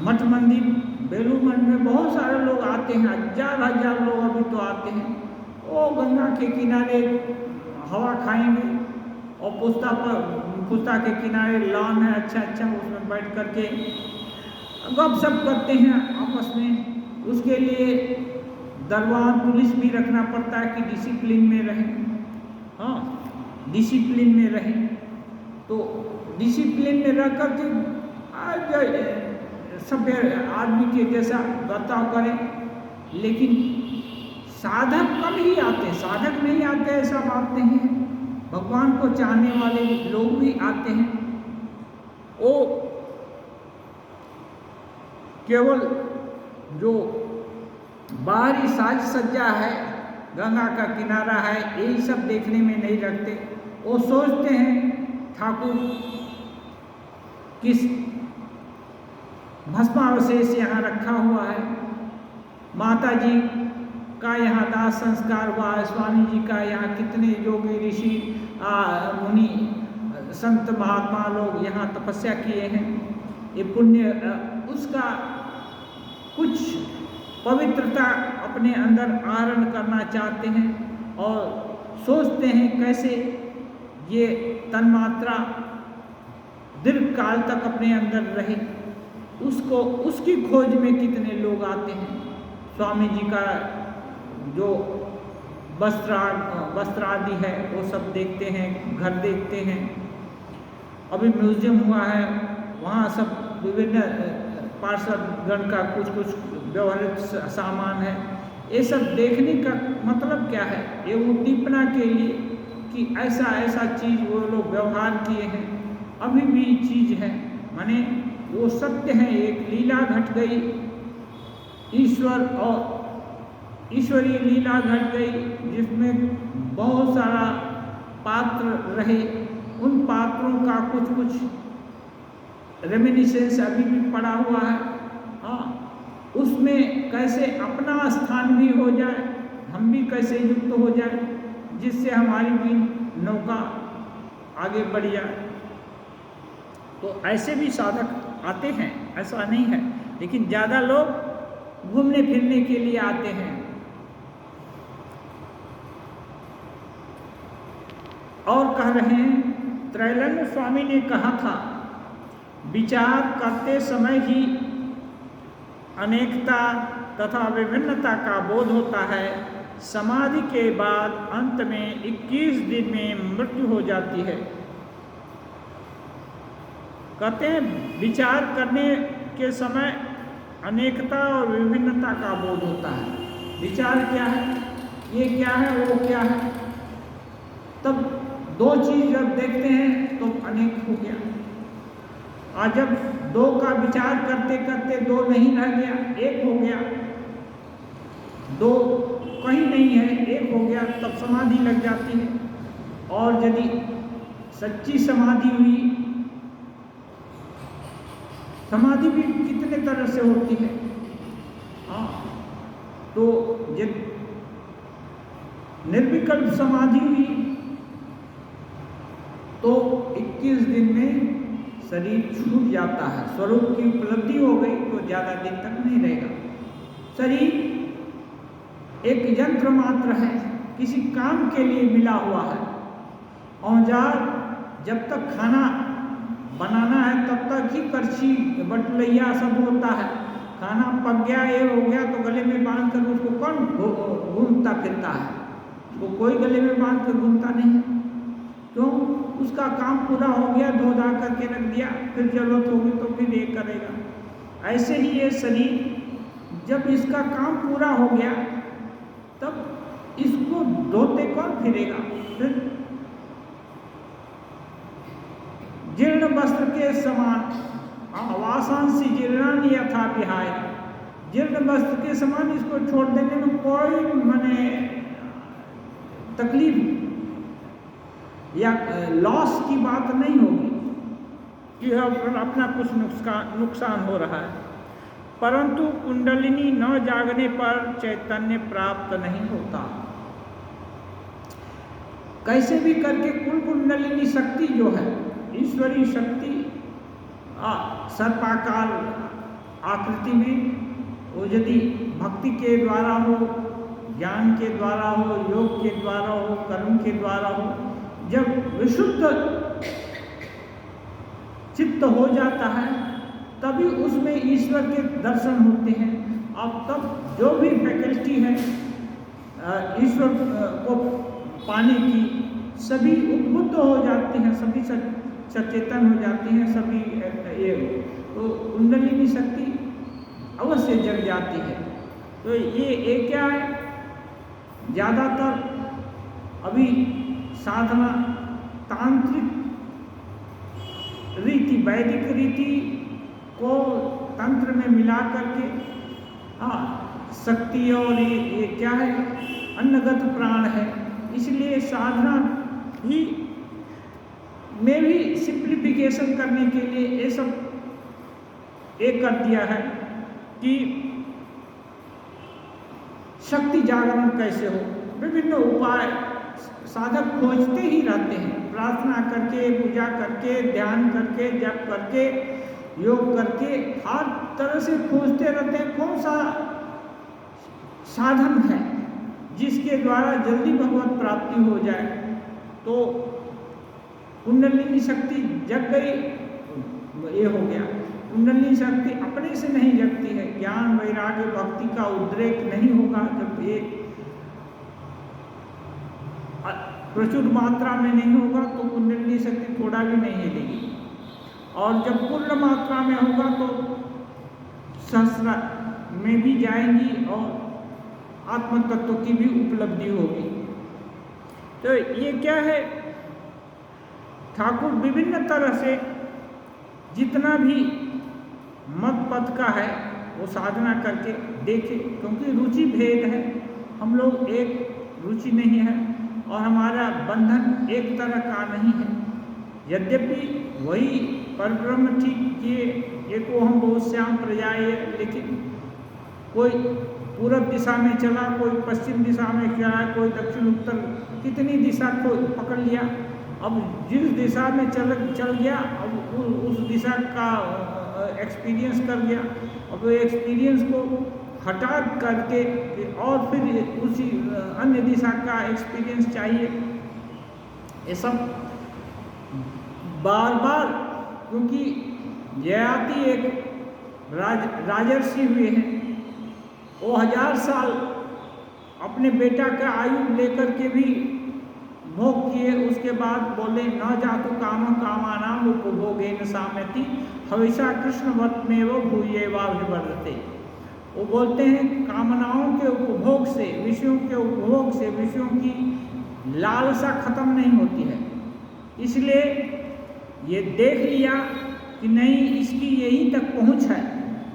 मठ मंदिर बेलूर मठ में बहुत सारे लोग आते हैं, हजार लोग अभी तो आते हैं। वो गंगा के किनारे हवा खाएंगे और पुस्ता के किनारे लॉन है अच्छा, उसमें बैठ करके गपशप करते हैं आपस में। उसके लिए दरबार पुलिस भी रखना पड़ता है कि डिसिप्लिन में रहें। हाँ, डिसिप्लिन में रहें, तो डिसिप्लिन में रह कर के सभ्य आदमी के जैसा बर्ताव करें। लेकिन साधक कम ही आते हैं, साधक नहीं आते ऐसा बात नहीं है, भगवान को चाहने वाले लोग भी आते हैं। वो केवल जो बाहरी साज सज्जा है, गंगा का किनारा है, यही सब देखने में नहीं रखते। वो सोचते हैं ठाकुर किस भस्मावशेष यहाँ रखा हुआ है, माता जी का यहाँ दाह संस्कार हुआ है, स्वामी जी का यहाँ कितने योगी ऋषि मुनि संत महात्मा लोग यहाँ तपस्या किए हैं, ये पुण्य उसका कुछ पवित्रता अपने अंदर आहरण करना चाहते हैं और सोचते हैं कैसे ये तन्मात्रा दीर्घ काल तक अपने अंदर रहे। उसकी खोज में कितने लोग आते हैं। स्वामी जी का जो वस्त्र आदि है वो सब देखते हैं, घर देखते हैं। अभी म्यूजियम हुआ है, वहाँ सब विभिन्न पार्षदगण का कुछ व्यवहारिक सामान है। ये सब देखने का मतलब क्या है? ये उद्दीपना के लिए कि ऐसा चीज़ वो लोग व्यवहार किए हैं, अभी भी चीज़ है, माने वो सत्य है। एक लीला घट गई, ईश्वरीय लीला घट गई, जिसमें बहुत सारा पात्र रहे। उन पात्रों का कुछ रेमिनिसेंस अभी भी पड़ा हुआ है। हाँ, उसमें कैसे अपना स्थान भी हो जाए, हम भी कैसे युक्त हो जाए, जिससे हमारी भी नौका आगे बढ़ जाए। तो ऐसे भी साधक आते हैं, ऐसा नहीं है, लेकिन ज़्यादा लोग घूमने फिरने के लिए आते हैं। और कह रहे हैं, त्रैलंग स्वामी ने कहा था, विचार करते समय ही अनेकता तथा विभिन्नता का बोध होता है। समाधि के बाद अंत में 21 दिन में मृत्यु हो जाती है। कहते हैं विचार करने के समय अनेकता और विभिन्नता का बोध होता है। विचार क्या है, ये क्या है, वो क्या है, तब दो चीज जब देखते हैं तो अनेक हो गया। और जब दो का विचार करते करते दो नहीं रह गया, एक हो गया, दो कहीं नहीं है, एक हो गया, तब समाधि लग जाती है। और यदि सच्ची समाधि हुई, समाधि भी कितने तरह से होती है। हाँ, तो जब निर्विकल्प समाधि हुई तो 21 दिन में शरीर छूट जाता है। स्वरूप की उपलब्धि हो गई तो ज़्यादा दिन तक नहीं रहेगा। शरीर एक यंत्र मात्र है, किसी काम के लिए मिला हुआ है। औजार जब तक खाना बनाना है तब तक ही करछी बटलैया सब होता है। खाना पक गया, ये हो गया तो गले में बांध कर उसको कौन घूमता फिरता है? वो कोई गले में बांध कर घूमता नहीं है। क्यों? उसका काम पूरा हो गया, धो धा करके रख दिया, फिर जरूरत होगी तो फिर ये करेगा। ऐसे ही ये शरीर जब इसका काम पूरा हो गया तब इसको धोते कौन फिरेगा? फिर जीर्ण वस्त्र के समान वासांसी जीर्णानि यथा विहाय, जीर्ण वस्त्र के समान इसको छोड़ देने में कोई माने तकलीफ या लॉस की बात नहीं होगी कि अपना कुछ नुकसान हो रहा है। परंतु कुंडलिनी न जागने पर चैतन्य प्राप्त नहीं होता। कैसे भी करके कुंडलिनी शक्ति जो है, ईश्वरीय शक्ति सर्पाकार आकृति में, वो यदि भक्ति के द्वारा हो, ज्ञान के द्वारा हो, योग के द्वारा हो, कर्म के द्वारा हो, जब विशुद्ध चित्त हो जाता है तभी उसमें ईश्वर के दर्शन होते हैं। अब तब जो भी फैकल्टी है ईश्वर को पाने की, सभी उद्बुद्ध हो जाते हैं, सभी सचेतन हो जाते हैं, सभी ये तो कुंडलिनी शक्ति अवश्य जग जाती है। तो ये क्या है, ज़्यादातर अभी साधना तांत्रिक रीति, वैदिक रीति को तंत्र में मिला करके शक्ति और ये क्या है, अन्नगत प्राण है। इसलिए साधना ही में भी सिंप्लीफिकेशन करने के लिए ये सब एक कर दिया है कि शक्ति जागरण कैसे हो। विभिन्न उपाय साधक खोजते ही रहते हैं, प्रार्थना करके, पूजा करके, ध्यान करके, जप करके, योग करके, हर तरह से खोजते रहते हैं कौन सा साधन है जिसके द्वारा जल्दी भगवत प्राप्ति हो जाए। तो कुंडलिनी शक्ति जग गई, ये हो गया। कुंडलिनी शक्ति अपने से नहीं जगती है, ज्ञान वैराग्य भक्ति का उद्रेक नहीं होगा जब ये प्रचुर मात्रा में नहीं होगा तो कुंडलिनी शक्ति थोड़ा भी नहीं हिलेगी, और जब पूर्ण मात्रा में होगा तो सहस्र में भी जाएंगी और आत्म तत्व की भी उपलब्धि होगी। तो ये क्या है, ठाकुर विभिन्न तरह से जितना भी मत पथ का है वो साधना करके देखे, क्योंकि रुचि भेद है, हम लोग एक रुचि नहीं है और हमारा बंधन एक तरह का नहीं है। यद्यपि वही परब्रह्म ठीक किए, एको हम बहुत श्याम प्रजाए, लेकिन कोई पूर्व दिशा में चला, कोई पश्चिम दिशा में चला, कोई दक्षिण उत्तर, कितनी दिशा को पकड़ लिया। अब जिस दिशा में चल गया, अब उस दिशा का एक्सपीरियंस कर गया। अब वो एक्सपीरियंस को हटा करके और फिर उसी अन्य दिशा का एक्सपीरियंस चाहिए। ये सब बार बार, क्योंकि ययाति एक राजर्षि हुए हैं, वो 1000 साल अपने बेटा का आयु लेकर के भी भोग किए, उसके बाद बोले न जातु काम कामानाम उपभोगेन साम्यति हविषा कृष्णवत में वो भूयेवाभिवर्धते। वो बोलते हैं कामनाओं के उपभोग से, विषयों के उपभोग से विषयों की लालसा खत्म नहीं होती है। इसलिए ये देख लिया कि नहीं, इसकी यहीं तक पहुंच है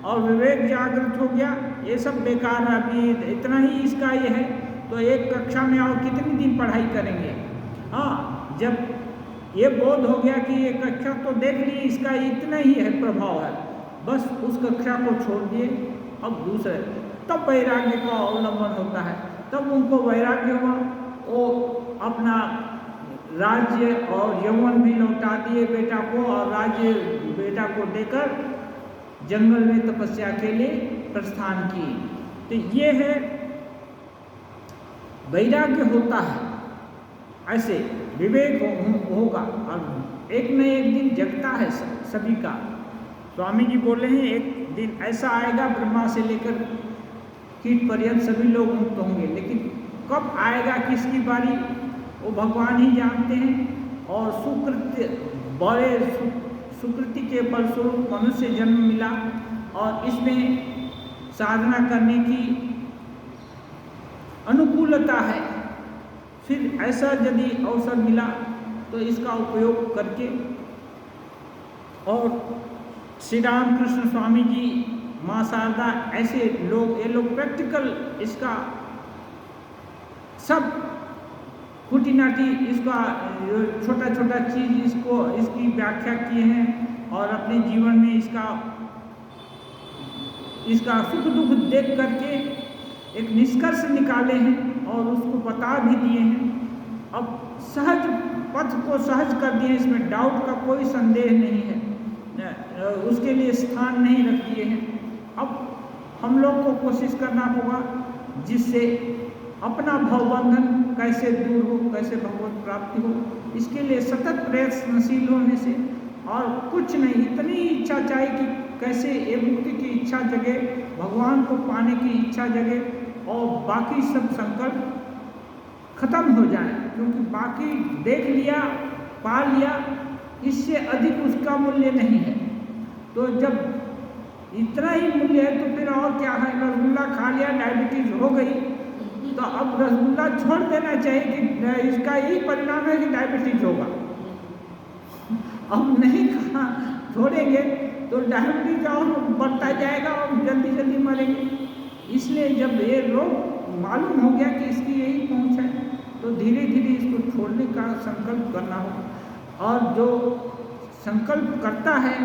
और विवेक जागृत हो गया, ये सब बेकार है, अभी इतना ही इसका ये है, तो एक कक्षा में और कितनी दिन पढ़ाई करेंगे। हाँ, जब ये बोध हो गया कि ये कक्षा तो देख लिए, इसका इतना ही है प्रभाव है, बस उस कक्षा को छोड़ दिए, अब दूसरे, तब वैराग्य का अवलंबन होता है। तब उनको वैराग्य हुआ, वो अपना राज्य और यौवन भी लौटा दिए बेटा को, और राज्य बेटा को देकर जंगल में तपस्या के लिए प्रस्थान किए। तो ये है वैराग्य होता है, ऐसे विवेक होगा और एक न एक दिन जगता है सभी का। स्वामी जी बोले हैं एक दिन ऐसा आएगा ब्रह्मा से लेकर कीट पर्यंत सभी लोग मुक्त होंगे, लेकिन कब आएगा, किसकी बारी, वो भगवान ही जानते हैं। और बड़े सुकृति के फलस्वरूप मनुष्य जन्म मिला और इसमें साधना करने की अनुकूलता है। फिर ऐसा यदि अवसर मिला तो इसका उपयोग करके, और श्री रामकृष्ण स्वामी जी, माँ शारदा, ऐसे लोग, ये लोग प्रैक्टिकल इसका सब खुटीनाटी, इसका छोटा छोटा चीज़ इसकी व्याख्या किए हैं और अपने जीवन में इसका सुख दुख देख करके एक निष्कर्ष निकाले हैं और उसको बता भी दिए हैं। अब सहज पथ को सहज कर दिए, इसमें डाउट का कोई संदेह नहीं है, उसके लिए स्थान नहीं रख दिए हैं। अब हम लोग को कोशिश करना होगा जिससे अपना भवबंधन कैसे दूर हो, कैसे भगवत प्राप्ति हो, इसके लिए सतत प्रयत्नशील होने से, और कुछ नहीं, इतनी इच्छा चाहिए कि कैसे ये मुक्ति की इच्छा जगे, भगवान को पाने की इच्छा जगे और बाकी सब संकल्प खत्म हो जाए, क्योंकि बाकी देख लिया, पा लिया, इससे अधिक उसका मूल्य नहीं है। तो जब इतना ही मूल्य है तो फिर और क्या है, रसगुल्ला खा लिया, डायबिटीज हो गई, तो अब रसगुल्ला छोड़ देना चाहिए कि इसका यही परिणाम है कि डायबिटीज होगा। अब नहीं खा छोड़ेंगे तो डायबिटीज और बढ़ता जाएगा और जल्दी जल्दी मरेंगे। इसलिए जब ये रोग मालूम हो गया कि इसकी यही पहुंच है, तो धीरे धीरे इसको छोड़ने का संकल्प करना होगा। और जो संकल्प करता है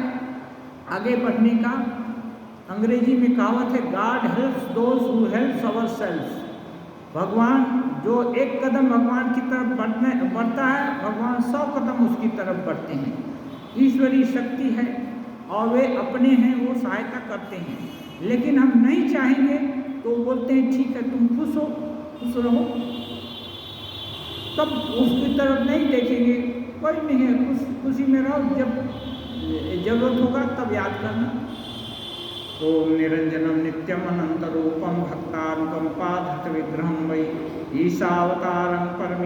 आगे बढ़ने का, अंग्रेजी में कहावत है, God helps those who helps ourselves. भगवान जो एक कदम भगवान की तरफ बढ़ता है, भगवान 100 कदम उसकी तरफ बढ़ते हैं। ईश्वरीय शक्ति है और वे अपने हैं, वो सहायता करते हैं, लेकिन हम नहीं चाहेंगे तो बोलते हैं ठीक है तुम खुश हो, खुश रहो, तब उसकी तरफ नहीं देखेंगे, कोई नहीं है, खुशी में रहो, जब जरूरत होगा तब याद करना। ओम निरंजनम नित्यम अनंत रूपम भक्तानुकंपाधृत विग्रहम वै ईशावतारं परमेश्वरं